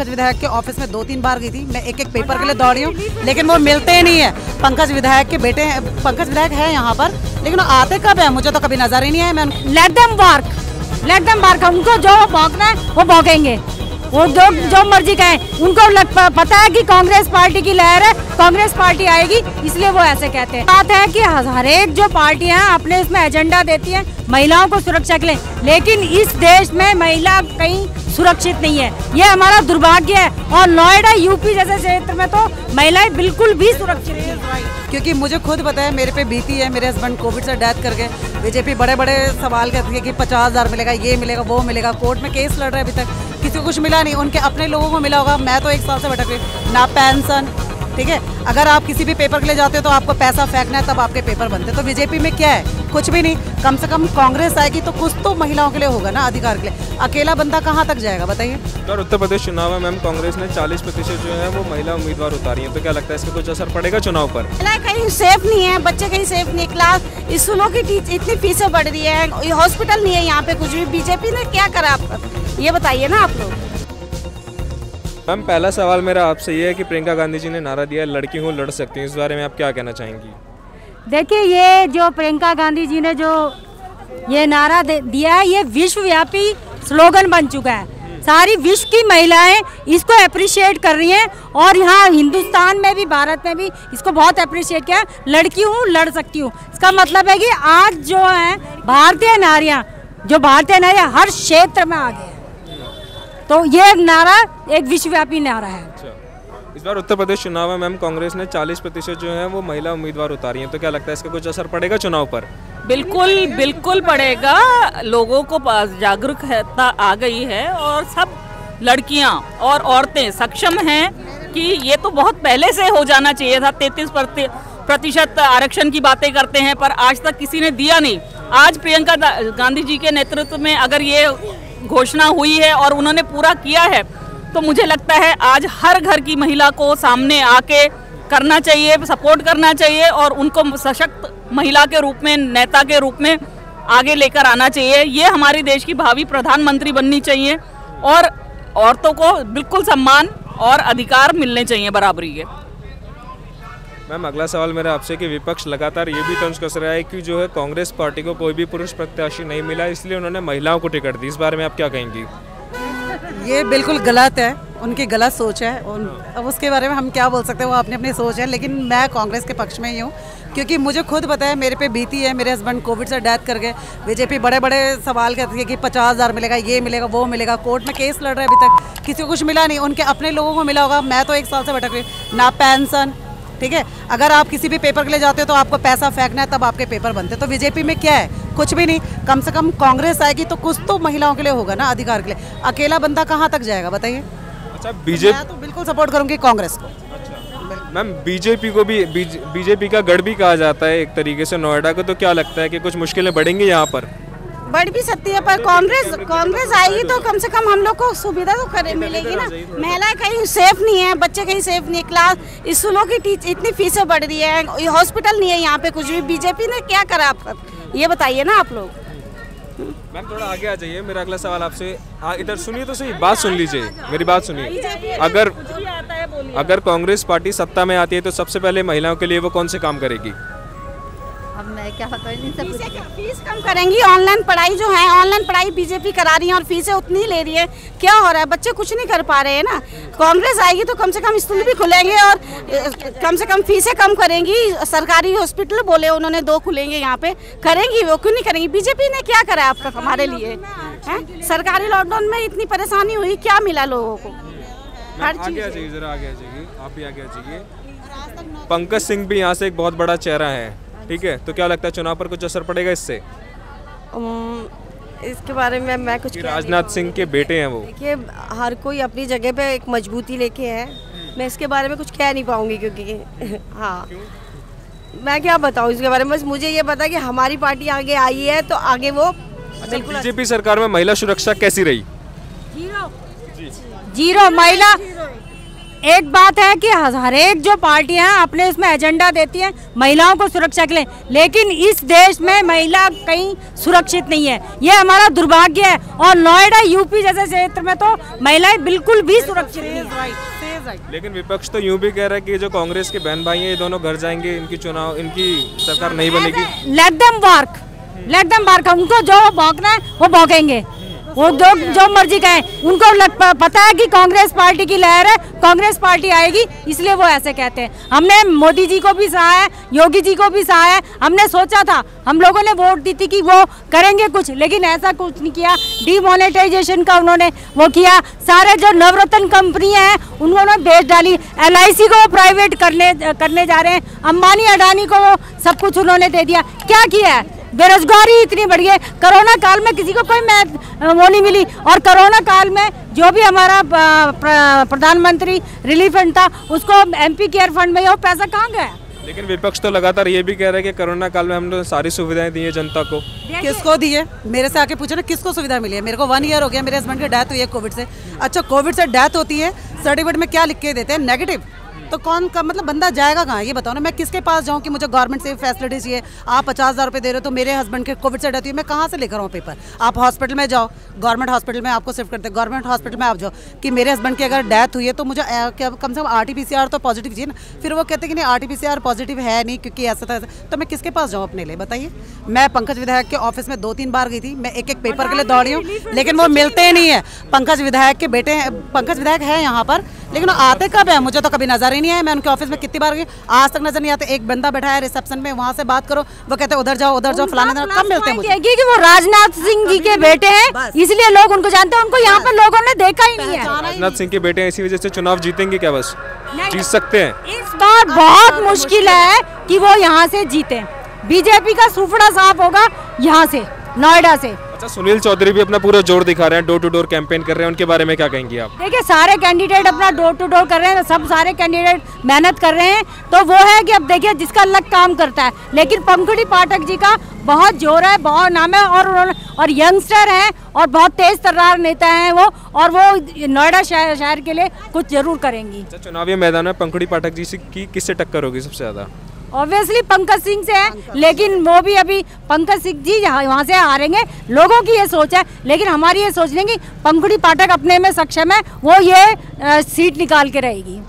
विधायक के ऑफिस में 2-3 बार गई थी। मैं एक पेपर के लिए दौड़ी हूँ, लेकिन वो मिलते ही नहीं है। पंकज विधायक के बेटे, पंकज विधायक है यहाँ पर, लेकिन वो आते कब है मुझे तो कभी नजर ही नहीं है। मैं लेट देम वर्क, उनको जो भौंकना है वो भौंकेंगे, वो जो मर्जी कहें। उनको पता है कि कांग्रेस पार्टी की लहर है, कांग्रेस पार्टी आएगी, इसलिए वो ऐसे कहते हैं। बात है कि हर एक जो पार्टियां अपने उसमें एजेंडा देती हैं महिलाओं को सुरक्षा के लिए, लेकिन इस देश में महिला कहीं सुरक्षित नहीं है। ये हमारा दुर्भाग्य है। और नोएडा यूपी जैसे क्षेत्र में तो महिलाएं बिल्कुल भी सुरक्षित नहीं है। क्योंकि मुझे खुद पता है, मेरे पे बीती है। मेरे हस्बैंड कोविड से डेथ कर गए। बीजेपी बड़े बड़े सवाल करती है कि 50,000 मिलेगा, ये मिलेगा, वो मिलेगा। कोर्ट में केस लड़ रहे हैं, अभी तक किसी को कुछ मिला नहीं। उनके अपने लोगों को मिला होगा। मैं तो 1 साल से भटक रही, ना पेंशन, ठीक है। अगर आप किसी भी पेपर के लिए जाते हो तो आपको पैसा फेंकना है, तब आपके पेपर बनते। तो बीजेपी में क्या है? कुछ भी नहीं। कम से कम कांग्रेस आएगी तो कुछ तो महिलाओं के लिए होगा ना, अधिकार के लिए। अकेला बंदा कहाँ तक जाएगा बताइए। और उत्तर प्रदेश चुनाव में मैम कांग्रेस ने 40% जो है वो महिला उम्मीदवार उतारी है, तो क्या लगता है इसका कुछ असर पड़ेगा चुनाव पर? कहीं सेफ नहीं है, बच्चे कहीं सेफ नहीं। क्लास स्कूलों की इतनी फीसें बढ़ रही है, हॉस्पिटल नहीं है यहाँ पे कुछ भी। बीजेपी ने क्या करा आप ये बताइए ना आप लोग। मैम पहला सवाल मेरा आपसे ये है कि प्रियंका गांधी जी ने नारा दिया है लड़की हूँ लड़ सकती हूँ, इस बारे में आप क्या कहना चाहेंगी? देखिए, ये जो प्रियंका गांधी जी ने जो ये नारा दिया है, ये विश्वव्यापी स्लोगन बन चुका है। सारी विश्व की महिलाएं इसको अप्रिशिएट कर रही हैं, और यहाँ हिंदुस्तान में भी, भारत में भी इसको बहुत अप्रिशिएट किया। लड़की हूँ लड़ सकती हूँ, इसका मतलब है कि आज जो है भारतीय नारियाँ हर क्षेत्र में आगे हैं। तो ये नारा एक विश्वव्यापी नारा है। इस बार उत्तर प्रदेश चुनाव में मैम कांग्रेस ने 40% जो है वो महिला उम्मीदवार उतारी हैं, तो क्या लगता है इसका कुछ असर पड़ेगा चुनाव पर? बिल्कुल पड़ेगा। लोगों को जागरूकता आ गई है और सब लड़कियां और औरतें सक्षम हैं कि ये तो बहुत पहले से हो जाना चाहिए था। 33% आरक्षण की बातें करते हैं, पर आज तक किसी ने दिया नहीं। आज प्रियंका गांधी जी के नेतृत्व में अगर ये घोषणा हुई है और उन्होंने पूरा किया है, तो मुझे लगता है आज हर घर की महिला को सामने आके करना चाहिए, सपोर्ट करना चाहिए, और उनको सशक्त महिला के रूप में, नेता के रूप में आगे लेकर आना चाहिए। ये हमारे देश की भावी प्रधानमंत्री बननी चाहिए, और औरतों को बिल्कुल सम्मान और अधिकार मिलने चाहिए बराबरी के। मैम अगला सवाल मेरा आपसे कि विपक्ष लगातार ये भी तंज कस रहा है कि जो है कांग्रेस पार्टी को कोई भी पुरुष प्रत्याशी नहीं मिला, इसलिए उन्होंने महिलाओं को टिकट दी। इस बारे में आप क्या कहेंगी? ये बिल्कुल गलत है, उनकी गलत सोच है। अब उसके बारे में हम क्या बोल सकते हैं, वो अपनी अपनी सोच है। लेकिन मैं कांग्रेस के पक्ष में ही हूँ, क्योंकि मुझे खुद पता है, मेरे पे बीती है। मेरे हस्बैंड कोविड से डेथ कर गए। बीजेपी बड़े बड़े सवाल करती है कि 50,000 मिलेगा, ये मिलेगा, वो मिलेगा। कोर्ट में केस लड़ रहे हैं, अभी तक किसी को कुछ मिला नहीं। उनके अपने लोगों को मिला होगा। मैं तो 1 साल से भटक रही, ना पेंशन, ठीक है। अगर आप किसी भी पेपर के लिए जाते हो तो आपको पैसा फेंकना है, तब आपके पेपर बनते। तो बीजेपी में क्या है? कुछ भी नहीं। कम से कम कांग्रेस आएगी तो कुछ तो महिलाओं के लिए होगा ना, अधिकार के लिए। अकेला बंदा कहाँ तक जाएगा बताइए। अच्छा, बीजेपी मैं तो बिल्कुल सपोर्ट करूंगी कांग्रेस को। मैम बीजेपी को भी बीजेपी का गढ़ भी कहा जाता है एक तरीके से नोएडा को, तो क्या लगता है कि कुछ मुश्किलें बढ़ेंगी यहाँ पर? बढ़ भी सकती है, पर कांग्रेस आएगी तो कम से कम हम लोग को सुविधा तो मिलेगी ना। महिलाएं कहीं सेफ नहीं है, बच्चे कहीं सेफ नहीं। क्लास स्कूलों की इतनी फीसें बढ़ रही है, हॉस्पिटल नहीं है यहाँ पे कुछ भी। बीजेपी ने क्या करा आप ये बताइए ना आप लोग। मैम थोड़ा आगे आ जाइए। मेरा अगला सवाल आपसे, इधर सुनिए तो सही, बात सुन लीजिए, मेरी बात सुनिए। अगर कांग्रेस पार्टी सत्ता में आती है तो सबसे पहले महिलाओं के लिए वो कौन से काम करेगी? अब मैं क्या पता फीस कम करेंगी। ऑनलाइन पढ़ाई जो है, ऑनलाइन पढ़ाई बीजेपी करा रही है और फीसें उतनी ही ले रही है। क्या हो रहा है? बच्चे कुछ नहीं कर पा रहे हैं ना। कांग्रेस आएगी तो कम से कम स्कूल भी खुलेंगे और कम से कम फीसें कम करेंगी। सरकारी हॉस्पिटल बोले उन्होंने 2 खुलेंगे यहाँ पे, करेंगी वो, क्यों नहीं करेंगी? बीजेपी ने क्या करा अब तक हमारे लिए? सरकारी लॉकडाउन में इतनी परेशानी हुई, क्या मिला लोगों को? हर चीज। आगे आ जाइए, जरा आगे आ जाइए, आप भी आगे आ जाइए। पंकज सिंह भी यहाँ से एक बहुत बड़ा चेहरा है, ठीक है, तो क्या लगता है चुनाव पर कुछ असर पड़ेगा इससे? इसके बारे में मैं कुछ राजनाथ सिंह के बेटे हैं वो। देखिए, हर कोई अपनी जगह पे एक मजबूती लेके है। मैं इसके बारे में कुछ कह नहीं पाऊंगी, क्योंकि हाँ, मैं क्या बताऊं इसके बारे में। बस मुझे ये पता कि हमारी पार्टी आगे आई है तो आगे वो बिल्कुल। बीजेपी सरकार में महिला सुरक्षा कैसी रही? जीरो। महिला एक बात है कि हर एक जो पार्टियां अपने उसमें एजेंडा देती हैं महिलाओं को सुरक्षा के लिए, लेकिन इस देश में महिला कहीं सुरक्षित नहीं है, ये हमारा दुर्भाग्य है। और नोएडा यूपी जैसे क्षेत्र में तो महिलाएं बिल्कुल भी सुरक्षित नहीं है। लेकिन विपक्ष तो यूं भी कह रहा है कि जो कांग्रेस के बहन भाई हैं ये दोनों घर जाएंगे, इनकी सरकार नहीं बनेगी। लेट देम वर्क, उनको जो भौंकना है वो भौंकेंगे, वो जो मर्जी कहें। उनको पता है कि कांग्रेस पार्टी की लहर है, कांग्रेस पार्टी आएगी, इसलिए वो ऐसे कहते हैं। हमने मोदी जी को भी सहा है, योगी जी को भी सहा है। हमने सोचा था, हम लोगों ने वोट दी थी कि वो करेंगे कुछ, लेकिन ऐसा कुछ नहीं किया। डीमोनेटाइजेशन का उन्होंने वो किया। सारे जो नवरत्न कंपनियां हैं उन्होंने बेच डाली। LIC को प्राइवेट करने जा रहे हैं। अंबानी अडानी को वो सब कुछ उन्होंने दे दिया। क्या किया है? बेरोजगारी इतनी बढ़ी है। कोरोना काल में किसी को कोई वो नहीं मिली, और कोरोना काल में जो भी हमारा प्रधानमंत्री रिलीफ फंड था उसको MP केयर फंड में वो पैसा कहाँ गया? लेकिन विपक्ष तो लगातार ये भी कह रहा है कि कोरोना काल में हमने सारी सुविधाएं दी है जनता को। किसको दी है? मेरे से आके पूछो ना, किसको सुविधा मिली है? मेरे को 1 ईयर हो गया, मेरे हस्बैंड की डेथ हुई है कोविड से। अच्छा, कोविड से डेथ होती है, सर्टिफिकेट में क्या लिख के देते हैं? नेगेटिव। तो कौन का मतलब बंदा जाएगा कहाँ? ये बताओ ना, मैं किसके पास जाऊँ कि मुझे गवर्नमेंट से फैसिलिटी चाहिए? आप 50,000 रुपये दे रहे हो तो मेरे हस्बैंड के कोविड से डेथ हुई, मैं कहाँ से लेकर आऊँ पेपर? आप हॉस्पिटल में जाओ, गवर्नमेंट हॉस्पिटल में आपको शिफ्ट करते हैं, गवर्नमेंट हॉस्पिटल में आप जाओ कि मेरे हस्बैंड की अगर डेथ हुई है तो मुझे कम से कम RT-PCR तो पॉजिटिव चाहिए ना। फिर वो कहते हैं कि नहीं RT-PCR पॉजिटिव है नहीं क्योंकि ऐसा था, तो मैं किसके पास जाऊँ अपने लिए? बताइए। मैं पंकज विधायक के ऑफिस में 2-3 बार गई थी, मैं एक पेपर के लिए दौड़ी हूँ, लेकिन वो मिलते ही नहीं है। पंकज विधायक के बेटे, पंकज विधायक है यहाँ पर, लेकिन वो आते कब है? मुझे तो कभी नजर ही नहीं आया। मैं उनके ऑफिस में कितनी बार गई, आज तक नजर नहीं आते। एक बंदा बैठा है रिसेप्शन में, वहाँ से बात करो, वो कहते हैं उधर जाओ फलाने दिन। कब मिलते हैं मुझे? कि वो राजनाथ सिंह जी के बेटे हैं, इसलिए लोग उनको जानते हैं। उनको यहाँ पर लोगों ने देखा ही नहीं है। राजनाथ सिंह के बेटे हैं, इसी वजह से चुनाव जीतेंगे क्या? बस जीत सकते हैं। इस बार बहुत मुश्किल है कि वो यहाँ से जीते। बीजेपी का सुफड़ा साफ होगा यहाँ से, नोएडा से। अच्छा, सुनील चौधरी भी अपना पूरा जोर दिखा रहे हैं, डोर टू डोर कैंपेन कर रहे हैं, उनके बारे में क्या कहेंगी आप? देखिए, सारे कैंडिडेट अपना डोर टू डोर कर रहे हैं, सब सारे कैंडिडेट मेहनत कर रहे हैं। तो वो है कि अब देखिए जिसका लक काम करता है, लेकिन पंकड़ी पाठक जी का बहुत जोर है, बहुत नाम है, और यंगस्टर हैं और बहुत तेज तर्रार नेता हैं वो, और वो नोएडा शहर के लिए कुछ जरूर करेंगी। अच्छा, चुनावी मैदान में पंकड़ी पाठक जी की किससे टक्कर होगी सबसे ज्यादा? ऑब्वियसली पंकज सिंह से है, लेकिन वो भी अभी पंकज सिंह जी वहाँ से हारेंगे। लोगों की ये सोच है, लेकिन हमारी ये सोच नहीं कि पंकड़ी पाठक अपने में सक्षम है, वो ये सीट निकाल के रहेगी।